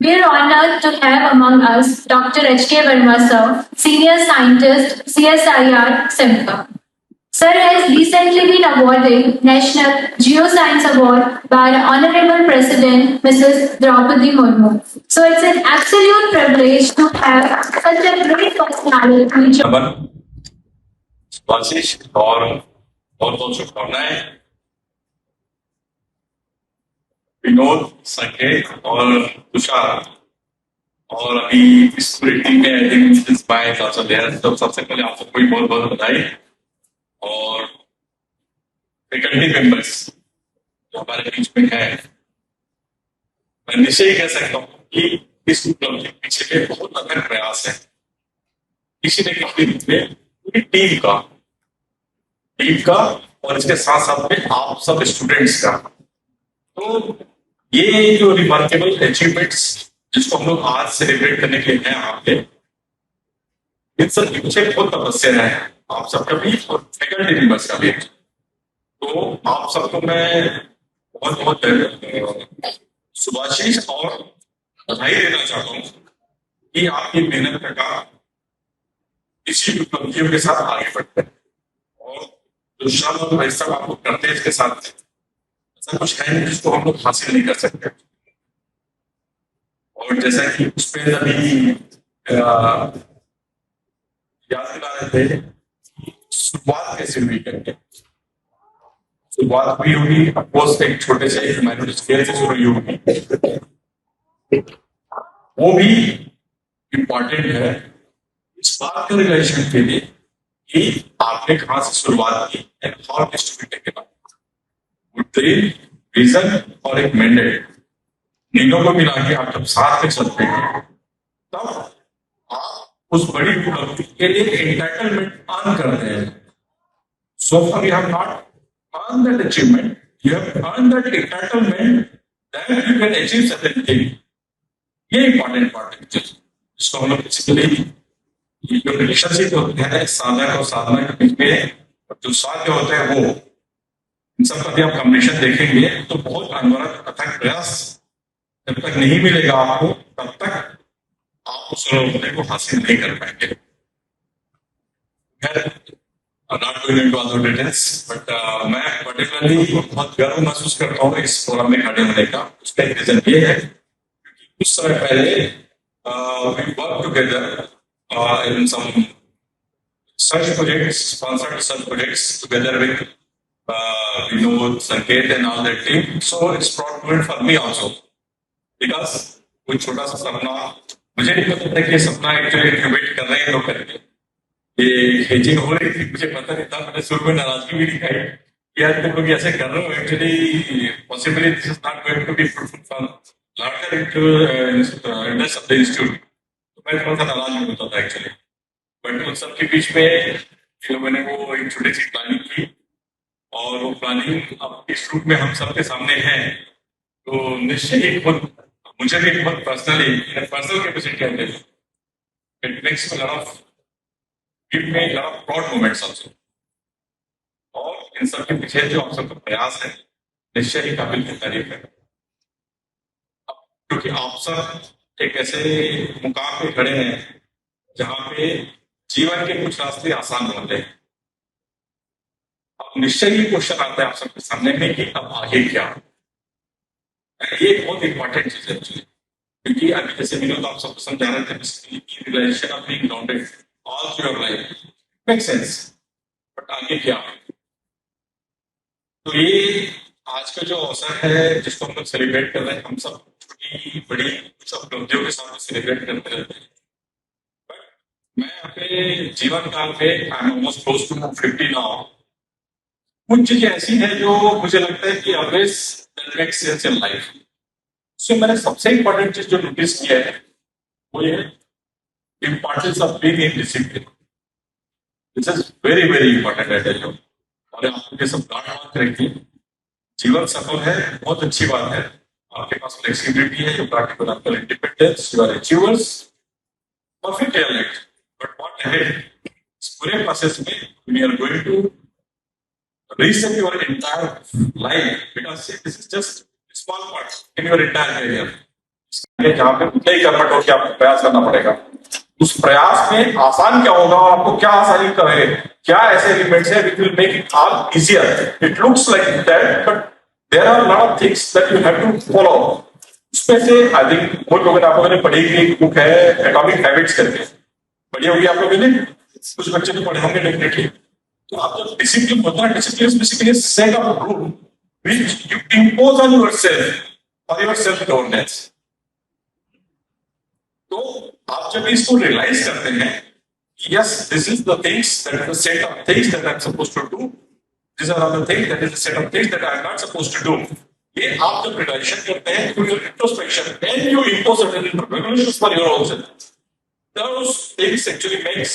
We are honored to have among us Dr. H.K. Verma, sir, Senior Scientist, CSIR, SIMCA. Sir has recently been awarded National Geoscience Award by the Honorable President, Mrs. Draupadi Murmu. So it's an absolute privilege to have such a great personality. नमन, आशीष और बहुत बहुत शुभकामनाएं विनोद, संकेत और तुषार और अभी इस पूरी टीम में I think inspire also there. तो सबसे पहले आप सबको भी बहुत बहुत बधाई और फैकल्टी मेंबर्स जो हमारे बीच में है, मैं निश्चय ही कह सकता हूँ कि इस उपलब्धि के पीछे के बहुत अथक प्रयास है किसी न किसी रूप में पूरी टीम का और इसके साथ साथ में आप सब स्टूडेंट्स का। तो ये जो रिमार्केबल अचीवमेंट्स जिसको हम लोग आज सेलिब्रेट करने के लिए हैं यहाँ पे, इन सब के पीछे बहुत तपस्या है आप सबका भी और फैकल्टी मेंबर्स का भी। तो आप सबको मैं बहुत बहुत शुभाशीष और बधाई देना चाहता हूँ कि आपकी मेहनत का इसी उपलब्धियों के साथ आगे बढ़ते हैं और जो श्रम और परिश्रम आप लोग करते हैं इसके साथ ऐसा कुछ है नहीं जिसको हम लोग हासिल नहीं कर सकते। और जैसा कि उसमें अभी याद दिला रहे थे, शुरुआत कैसे हुई करके। शुरुआत हुई होगी अफकोर्स एक छोटे से माइनर स्केल से शुरू हुई होगी, वो भी इम्पोर्टेंट है इस बात का रिलेशन के लिए कि आपने कहां से शुरुआत की एंड हाउ डिस्ट्रीब्यूट के बाद रीजन और एक मैंडेट तीनों को मिला के आप जब साथ में चलते हैं तब आप उस बड़ी उपलब्धि के लिए एंटाइटलमेंट अर्न करते हैं। So for you have not earn that achievement, you have earn that entitlement that you can achieve certain thing. ये इंपॉर्टेंट पार्ट है जिसको हम लोग बेसिकली जो रिलेशनशिप होते हैं साधक और साधना के बीच में जो साध्य होते हैं वो इन सब का भी आप कॉम्बिनेशन देखेंगे तो बहुत अनवरत अथक प्रयास जब तक नहीं मिलेगा आपको तब तक आप उस होने को हासिल नहीं कर पाएंगे। Not going into all the details but मैं पर्टिकुलरली बहुत गर्व महसूस करता हूँ इस फोरम में खड़े होने का। उसका एक रीजन ये है क्योंकि कुछ समय पहले we work together in some such projects, sponsored such projects together with Vinod, Sanket and all that team. So it's proud moment for me also because कोई छोटा सा सपना मुझे नहीं पता था कि ये सपना एक्चुअली इंक्यूबेट कर रहे हैं लोग करके ये हेजिंग हो रही थी, मुझे पता नहीं था। मैंने शुरू में नाराजगी भी दिखाई कि यार तुम लोग ऐसे कर रहे हो, actually possibly this is not going to be fruitful for larger interest of the institute. मैं थोड़ा सा नाराज भी होता था एक्चुअली, बट उन सब के बीच में फिर मैंने वो एक छोटी सी प्लानिंग की और वो प्लानिंग अब इस रूप में हम सबके सामने है। तो निश्चय ही बहुत मुझे भी बहुत पर्सनल कैपेसिटी है, it makes me lot of give me lot of proud moments also. और इन सब के पीछे जो आप सबका प्रयास है निश्चय ही काबिल तारीफ है, क्योंकि आप सब एक ऐसे मुकाम पे खड़े हैं जहां पे जीवन के कुछ रास्ते आसान होते हैं। अब निश्चय ही क्वेश्चन आता है आप सबके सामने में कि अब आगे क्या। ये बहुत इंपॉर्टेंट चीज है एक्चुअली, क्योंकि अभी जैसे विनोद आप सबको समझा रहे थे realization of being grounded all through your life make sense, but आगे क्या। तो ये आज का जो अवसर है जिसको हम लोग सेलिब्रेट कर रहे हैं, हम सब छोटी बड़ी कुछ उपलब्धियों के साथ सेलिब्रेट करते रहते हैं। बट मैं अपने जीवन काल में I am almost close to 50 now, कुछ चीजें ऐसी हैं जो मुझे लगता है कि always that makes sense in life. उसमें मैंने सबसे इंपॉर्टेंट चीज जो नोटिस किया है वो ये importance of being in discipline. This is very very important I tell you. और आप ये सब गांठ बांध के रखिए, जीवन सफल है बहुत अच्छी बात है, आपके पास फ्लेक्सिबिलिटी है, यू प्रैक्टिकल आपका independence, you are achievers, perfect elect. But what ahead इस पूरे प्रोसेस में we are going to reset your entire life because this is just a small part in your entire career. जहाँ पे उतना ही कर्मठ होकर आपको प्रयास करना पड़ेगा। उस प्रयास में आसान क्या होगा और आपको क्या आसानी करे, क्या ऐसे एलिमेंट्स है which will make it all easier. It looks like that but there are lot of things that you have to follow. उसमें से आई थिंक बहुत लोगों ने आप लोगों ने पढ़ी हुई एक बुक है एटॉमिक हैबिट्स करके, पढ़ी होगी आप लोगों ने, कुछ बच्चे तो पढ़े होंगे डेफिनेटली। तो आप जब डिसिप्लिन होता है, discipline basically set of rule which you impose on yourself for your self governance. तो आप जब इसको रियलाइज करते हैं yes this is the things that is the set of things that I am supposed to do, this are the things that is the set of things that I am not supposed to do. ये आप जब realisation करते हैं through your introspection and you impose certain regulations for your own self, those things actually makes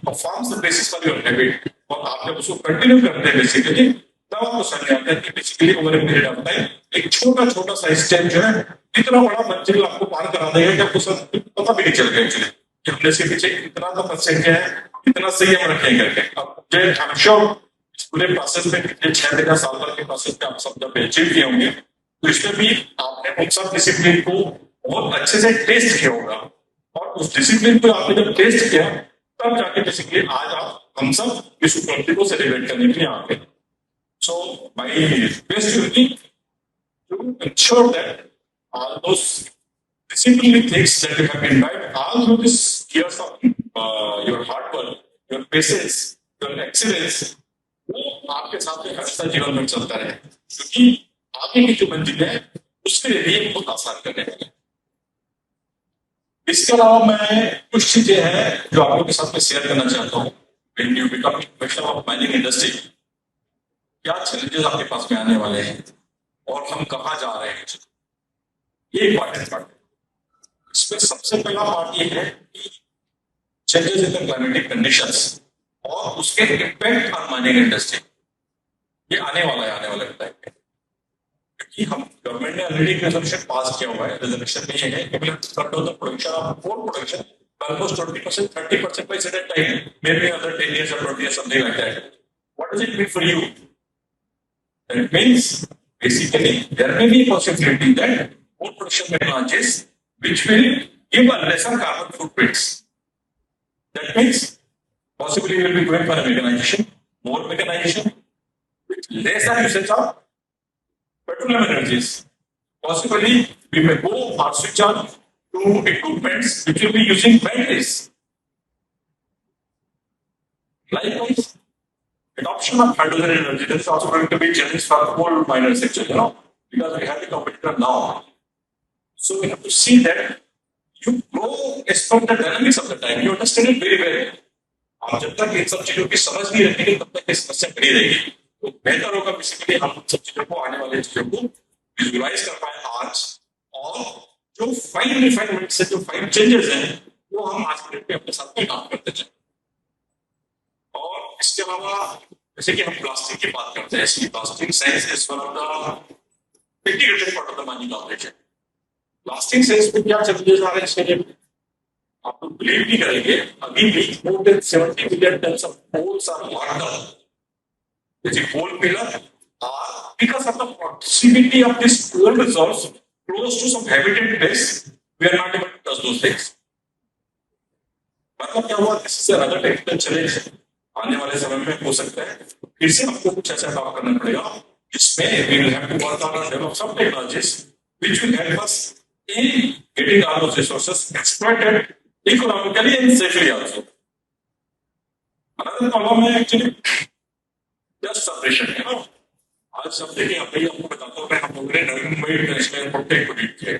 or forms the basis for your habit। और आप जब उसको continue करते हैं बेसिकली तब आपको समझ आता है कि basically over a period of time एक छोटा छोटा सा स्टेप जो है इतना बड़ा मंजिल आपको पार करा देगा कि आपको सब पता भी नहीं चलेगा एक्चुअली कि हमने इसके पीछे इतना तो परसेंट है, इतना संयम रखें करके। अब जो आई एम श्योर इस पूरे प्रोसेस में पिछले 6 महीने साल भर के प्रोसेस में आप सब जब अचीव किए होंगे तो इसमें भी आपने उन सब डिसिप्लिन को बहुत अच्छे से टेस्ट किया होगा और उस डिसिप्लिन को आपने जब टेस्ट किया तब जाके बेसिकली आज आप हम सब इस उपलब्धि को सेलिब्रेट करने के लिए आ गए। So my best will be to ensure that all those disciplinary things that you have imbibed all through this years of your hard work, your patience, your excellence, वो आपके साथ में हमेशा जीवन में चलता रहे, क्योंकि आगे की जो मंजिल है उसके लिए बहुत आसान करने वाले। इसके अलावा मैं कुछ चीजें हैं जो आप लोगों के साथ में शेयर करना चाहता हूँ। When you become a professional of mining industry, क्या चैलेंजेस आपके पास में आने वाले हैं और हम कहाँ जा रहे हैं, ये इंपॉर्टेंट पार्ट है। इसमें सबसे पहला पार्ट ये है कि changes in the climatic conditions और उसके इम्पैक्ट ऑन माइनिंग इंडस्ट्री, ये आने वाला है आने वाले टाइम में। क्योंकि हम गवर्नमेंट ने ऑलरेडी रेजोल्यूशन पास किया हुआ है, रेजोल्यूशन में ये है कि cut down the production of coal production almost 20%, 30% by certain time, maybe another 10 years or 20 years, something like that. What does it mean for you? That means basically there may be a possibility that coal production technologies which will give a lesser carbon footprints. That means possibly we will be going for a mechanization, more mechanization, with lesser usage of petroleum energies. Possibly we may go or switch on to equipments which will be using batteries. Likewise, adoption of hydrogen energy, that is also going to be a challenge for coal miners actually, because we have the competitor now. So we have to see that you grow as per the dynamics of the time. You understand it very well. आप जब तक इन सब चीजों की समझ नहीं रखेंगे तब तक ये समस्या बनी रहेगी। तो बेहतर होगा बेसिकली हम सब चीजों को, आने वाले चीजों को विजुअलाइज कर पाए आज, और जो फाइन रिफाइनमेंट से जो फाइन चेंजेस हैं वो हम आज के डेट में अपने साथ में काम करते जाए। और इसके अलावा जैसे कि हम प्लास्टिक की बात करते हैं, plastic science is one of the integrated part of the mining operation. Plastic science में क्या चैलेंजेस आ रहे हैं इसके लिए आप लोग बिलीव नहीं करेंगे, अभी भी more than 70 million tons of coals are locked down. The coal pillar are because of the proximity of this coal resource close to some habitat place, we are not able to touch those things. मतलब क्या हुआ, इससे other technical challenge आने वाले समय में हो सकता है, फिर से हमको कुछ ऐसा काम करना पड़ेगा जिसमें we will have to work on and develop some technologies which will help us in getting all those resources exploited economically and safely also. Another problem है actually dust separation, आज सब देखिए, आपको बताता हूँ मैं, हम लोगों ने नवी मुंबई इंटरनेशनल एयरपोर्ट पे प्रोजेक्ट किया है।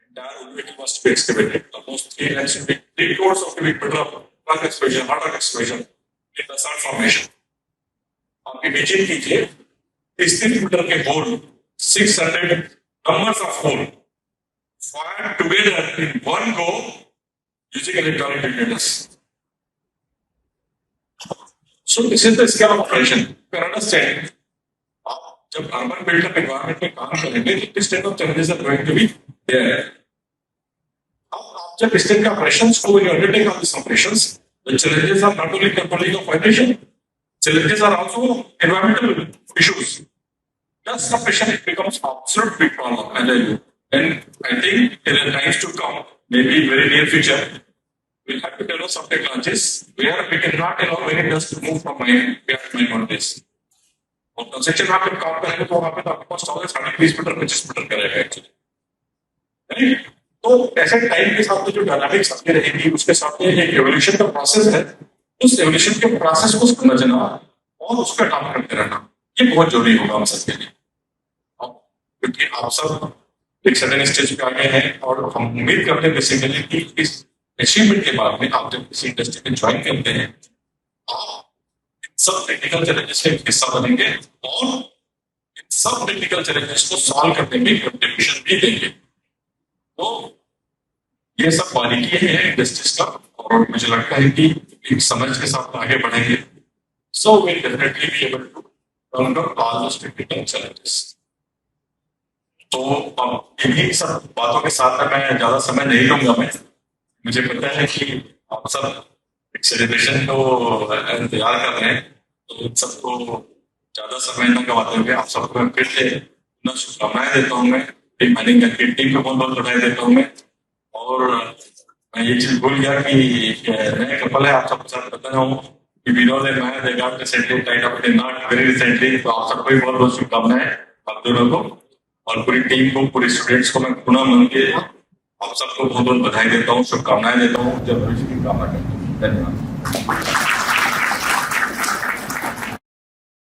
Entire Ultimate must be excavated, almost 3 crores of cubic meter of rock excavation, hard rock excavation in the sand formation. आप इमेजिन कीजिए 30 मीटर के whole, 600 numbers of hole fired together in one go using electronic detonators. So this is the scale of operation. You can understand, आप जब urban built-up environment में काम करेंगे, this type of challenges are going to be there. आप जब इस type के operations को, when you undertake all these operations, the challenges are not only controlling of vibration, challenges are also environmental issues. Dust suppression, it becomes absolute big problem, I tell you. And I think in the times to come, maybe very near future, we'll have to develop some technologies where we cannot allow any dust to move from my mountains. और construction में आप जब काम करेंगे तो वहां पे तो आपके पास 20 मीटर 25 मीटर करेगा एक्चुअली। तो ऐसे टाइम के साथ जो डायनामिक्स आपकी रहेगी उसके साथ में एक एवोल्यूशन का प्रोसेस है, उस एवोल्यूशन के प्रोसेस को समझना और उसका काम करते रहना ये बहुत जरूरी होगा हम सबके लिए। क्योंकि आप सब एक सर्टेन स्टेज पे आ गए हैं और हम उम्मीद करते हैं बेसिकली कि इस अचीवमेंट के बाद में आप जब किसी इंडस्ट्री में ज्वाइन करते हैं आप सब टेक्निकल चैलेंजेस का हिस्सा बनेंगे और इन सब टेक्निकल चैलेंजेस को सॉल्व करने में कंट्रीब्यूशन भी देंगे। तो ये सब बारीकियां हैं इंडस्ट्रीज का और मुझे लगता है कि एक समझ के साथ आगे बढ़ेंगे so will definitely be able to counter all those technical challenges. तो अब इन्हीं सब बातों के साथ में मैं ज्यादा समय नहीं लूंगा। मैं मुझे पता है कि आप सब एक सेलिब्रेशन को इंतजार कर रहे हैं, तो इन सबको ज्यादा समय न गवाते हुए आप सबको फिर से न शुभकामनाएं देता हूँ। मैं मैनेजमेंट की टीम को बहुत बहुत बधाई देता हूँ मैं। और मैं ये चीज भूल गया कि नया कपल है, आप सबके साथ बता रहा हूँ कि विनोद है मैं they got recently tied up in not very recently. तो आप सबको भी बहुत बहुत शुभकामनाएं आप दोनों को और पूरी टीम को पूरे स्टूडेंट्स को मैं पुनः मन के आप सबको बहुत बहुत बधाई देता हूँ, शुभकामनाएं देता हूँ, जब भविष्य की कामना करता हूँ। धन्यवाद।